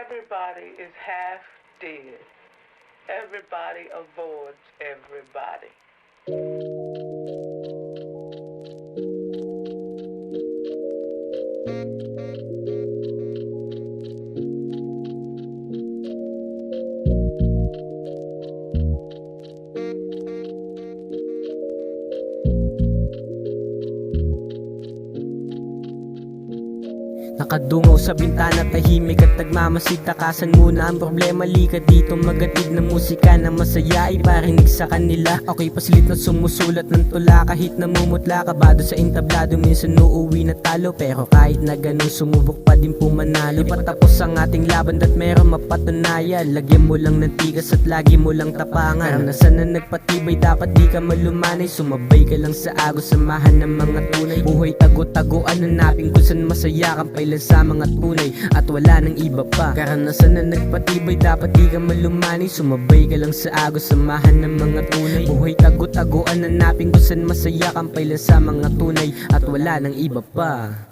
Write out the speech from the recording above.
Everybody is half dead. Everybody avoids everybody. Nakadungaw sa bintana, tahimik at nagmamasid. Takasan muna ang problema, lika dito magatid ng musika na masaya, iparinig sa kanila. Ako'y pasilit na sumusulat ng tula, kahit namumutla, kabado sa entablado. Minsan uuwi na talo, pero kahit na ganun sumubok pa din pumanalo. Di pa tapos ang ating laban at meron mapatunayan. Lagyan mo lang ng tigas at lagi mo lang tapangan. Karanasan na nagpatibay, dapat di ka malumanay. Sumabay ka lang sa agos, samahan ng mga tunay. Buhay tago-tagoan, hanapin kung saan masaya, kampay sa mga tunay at wala nang iba pa. Karanasan na nagpatibay, dapat di ka malumanay. Sumabay ka lang sa agos, samahan ng mga tunay. Buhay tago-tagoan, hanapin kung saan masaya, kampay lang sa mga tunay at wala nang iba pa.